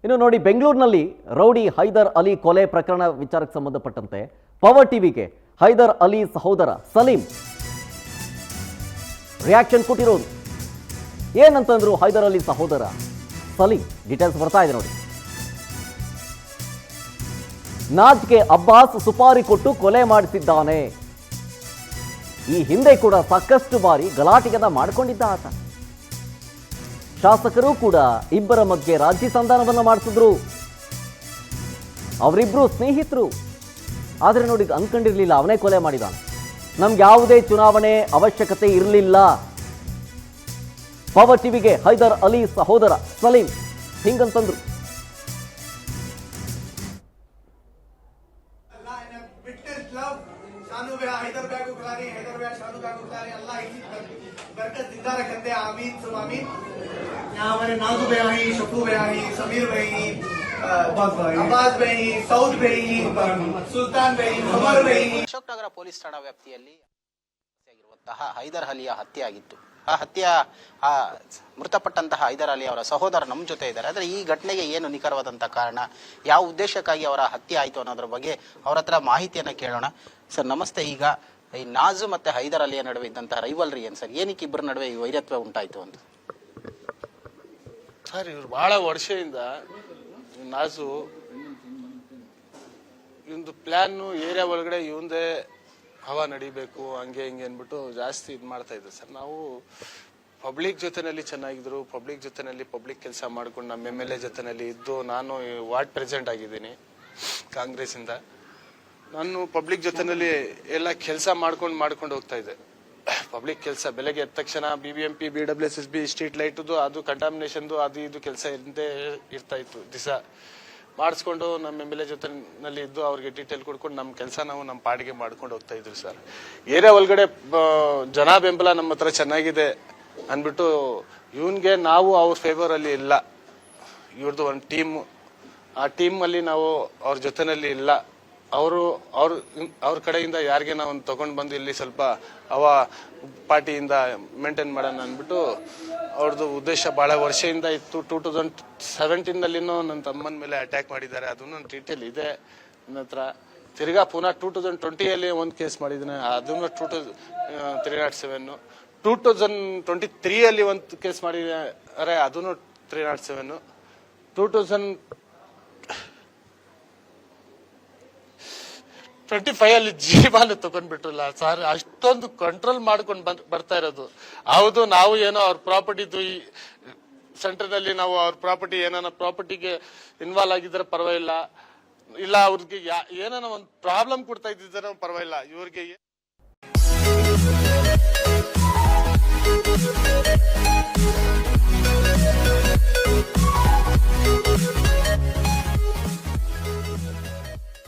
ಇನ್ನು ನೋಡಿ, ಬೆಂಗಳೂರಿನಲ್ಲಿ ರೌಡಿ ಹೈದರ್ ಅಲಿ ಕೊಲೆ ಪ್ರಕರಣ ವಿಚಾರಕ್ಕೆ ಸಂಬಂಧಪಟ್ಟಂತೆ ಪವರ್ ಟಿವಿಗೆ ಹೈದರ್ ಅಲಿ ಸಹೋದರ ಸಲೀಂ ರಿಯಾಕ್ಷನ್ ಕೊಟ್ಟಿರೋದು. ಏನಂತಂದ್ರು ಹೈದರ್ ಅಲಿ ಸಹೋದರ ಸಲೀಂ? ಡೀಟೇಲ್ಸ್ ಬರ್ತಾ ಇದೆ ನೋಡಿ. ನಾಜ್ಗೆ ಅಬ್ಬಾಸ್ ಸುಪಾರಿ ಕೊಟ್ಟು ಕೊಲೆ ಮಾಡಿಸಿದ್ದಾನೆ. ಈ ಹಿಂದೆ ಕೂಡ ಸಾಕಷ್ಟು ಬಾರಿ ಗಲಾಟೆಯನ್ನ ಮಾಡಿಕೊಂಡಿದ್ದ ಆತ. ಶಾಸಕರು ಕೂಡ ಇಬ್ಬರ ಮಧ್ಯೆ ರಾಜಿ ಸಂಧಾನವನ್ನ ಮಾಡಿಸಿದ್ರು. ಅವರಿಬ್ರು ಸ್ನೇಹಿತರು. ಆದ್ರೆ ನೋಡಿ, ಅನ್ಕೊಂಡಿರ್ಲಿಲ್ಲ ಅವನೇ ಕೊಲೆ ಮಾಡಿದಾನೆ. ನಮ್ಗೆ ಯಾವುದೇ ಚುನಾವಣೆ ಅವಶ್ಯಕತೆ ಇರಲಿಲ್ಲ. ಪವರ್ ಟಿವಿಗೆ ಹೈದರ್ ಅಲಿ ಸಹೋದರ ಸಲೀಂ ಹಿಂಗಂತಂದ್ರು. यहाँ हमारे नाजू भाई, शफू भाई, समीर भाई, अब्बास भाई, सऊद भाई, सुल्तान भाई, उमर भाई. ಅಶೋಕನಗರ ಪೊಲೀಸ್ ಠಾಣಾ ವ್ಯಾಪ್ತಿಯಲ್ಲಿ ಹೈದರ್ ಅಲಿಯ ಹತ್ಯೆ ಆಗಿತ್ತು. ಆ ಮೃತಪಟ್ಟಂತಹ ಹೈದರ್ ಅಲಿ ಅವರ ಸಹೋದರ ನಮ್ಮ ಜೊತೆ ಇದ್ದಾರೆ. ಆದರೆ ಈ ಘಟನೆಗೆ ಏನು ನಿಖರವಾದಂತಹ ಕಾರಣ, ಯಾವ ಉದ್ದೇಶಕ್ಕಾಗಿ ಅವರ ಹತ್ಯೆ ಆಯಿತು ಅನ್ನೋದ್ರ ಬಗ್ಗೆ ಅವರ ಹತ್ರ ಮಾಹಿತಿಯನ್ನ ಕೇಳೋಣ. ಸರ್ ನಮಸ್ತೆ. ಈಗ ಈ ನಾಜು ಮತ್ತೆ ಹೈದರ್ ಅಲಿಯ ನಡುವೆ ಇದ್ದಂತಹ ರೈವಲ್ರಿ ಏನು ಸರ್? ಏನಕ್ಕೆ ಇಬ್ಬರ ನಡುವೆ ಈ ವೈರತ್ವ ಉಂಟಾಯ್ತು ಅಂತ? ಸರ್, ಇವ್ರು ಬಹಳ ವರ್ಷದಿಂದ ನಾಜು ಇವಂದು ಪ್ಲಾನ್ ಏರಿಯಾ ಒಳಗಡೆ ಇವಂದೇ ಹವಾ ನಡಿಬೇಕು, ಹಂಗೆ ಹಿಂಗೆ ಅಂದ್ಬಿಟ್ಟು ಜಾಸ್ತಿ ಇದು ಮಾಡ್ತಾ ಇದ್ದೆ ಸರ್. ನಾವು ಪಬ್ಲಿಕ್ ಜೊತೆನಲ್ಲಿ ಚೆನ್ನಾಗಿದ್ರು, ಪಬ್ಲಿಕ್ ಜೊತೆನಲ್ಲಿ ಪಬ್ಲಿಕ್ ಕೆಲಸ ಮಾಡ್ಕೊಂಡು ನಮ್ಮ MLA ಜೊತೆನಲ್ಲಿ ಇದ್ದು, ನಾನು ವಾರ್ಡ್ ಪ್ರೆಸಿಡೆಂಟ್ ಆಗಿದ್ದೀನಿ ಕಾಂಗ್ರೆಸ್ ಇಂದ. ನಾನು ಪಬ್ಲಿಕ್ ಜೊತೆನಲ್ಲಿ ಎಲ್ಲ ಕೆಲಸ ಮಾಡ್ಕೊಂಡು ಹೋಗ್ತಾ ಇದ್ದೆ. ಪಬ್ಲಿಕ್ ಕೆಲಸ ಬೆಳಗ್ಗೆ ಎದ್ದ ತಕ್ಷಣ BBMP, BWSSB, ಸ್ಟ್ರೀಟ್ ಲೈಟ್ದು ಅದು ಕಂಟಾಮಿನೇಷನ್ದು ಅದು ಇದು ಕೆಲಸ ಇರ್ತಾ ಇತ್ತು. ದಿವಸ ಮಾಡಿಸ್ಕೊಂಡು ನಮ್ಮ MLA ಜೊತೆನಲ್ಲಿ ಇದ್ದು ಅವ್ರಿಗೆ ಡೀಟೇಲ್ ಕೊಡ್ಕೊಂಡು ನಮ್ಮ ಕೆಲಸ ನಾವು ನಮ್ಮ ಪಾಡಿಗೆ ಮಾಡ್ಕೊಂಡು ಹೋಗ್ತಾ ಇದ್ವಿ ಸರ್. ಏರಿಯಾ ಒಳಗಡೆ ಜನ ಬೆಂಬಲ ನಮ್ಮ ಹತ್ರ ಚೆನ್ನಾಗಿದೆ ಅಂದ್ಬಿಟ್ಟು ಇವನ್ಗೆ ನಾವು ಅವ್ರ ಫೇವರ್ ಅಲ್ಲಿ ಇಲ್ಲ. ಇವ್ರದ್ದು ಒಂದು ಟೀಮ್, ಆ ಟೀಮ್ ಅಲ್ಲಿ ನಾವು ಅವ್ರ ಜೊತೆನಲ್ಲಿ ಇಲ್ಲ. ಅವ್ರ ಕಡೆಯಿಂದ ಯಾರಿಗೆ ನಾವು ತಗೊಂಡ್ ಬಂದು ಇಲ್ಲಿ ಸ್ವಲ್ಪ ಪಾರ್ಟಿಯಿಂದ ಮೇಂಟೈನ್ ಮಾಡೋಣ ಅಂದ್ಬಿಟ್ಟು ಅವ್ರದ್ದು ಉದ್ದೇಶ ಬಹಳ ವರ್ಷದಿಂದ ಇತ್ತು. 2017 ನನ್ನ ತಮ್ಮನ ಮೇಲೆ ಅಟ್ಯಾಕ್ ಮಾಡಿದ್ದಾರೆ. ಅದನ್ನು ಡೀಟೇಲ್ ಇದೆ ನನ್ನ ಹತ್ರ. ತಿರ್ಗಾ ಪುನಃ 2020 ಒಂದು ಕೇಸ್ ಮಾಡಿದ್ದೀನಿ, ಅದನ್ನು 307. 2023 ಒಂದು ಕೇಸ್ ಮಾಡಿದ್ದಾರೆ, ಅದನ್ನು 307. 2025 ಜೀವಾನು ತಗೊಂಡ್ಬಿಟ್ರಲ್ಲ ಸರ್. ಅಷ್ಟೊಂದು ಕಂಟ್ರೋಲ್ ಮಾಡ್ಕೊಂಡು ಬರ್ತಾ ಇರೋದು. ಹೌದು, ನಾವು ಏನೋ ಅವ್ರ ಪ್ರಾಪರ್ಟಿದು ಈ ಸೆಂಟರ್ ನಲ್ಲಿ ನಾವು ಅವ್ರ ಪ್ರಾಪರ್ಟಿಗೆ ಇನ್ವಾಲ್ವ್ ಆಗಿದ್ರೆ ಪರವಾಗಿಲ್ಲ, ಇಲ್ಲ ಅವ್ರಿಗೆ ಏನಾನ ಒಂದು ಪ್ರಾಬ್ಲಮ್ ಕೊಡ್ತಾ ಇದ್ದಿದ್ರೆ ಪರವಾಗಿಲ್ಲ. ಇವ್ರಿಗೆ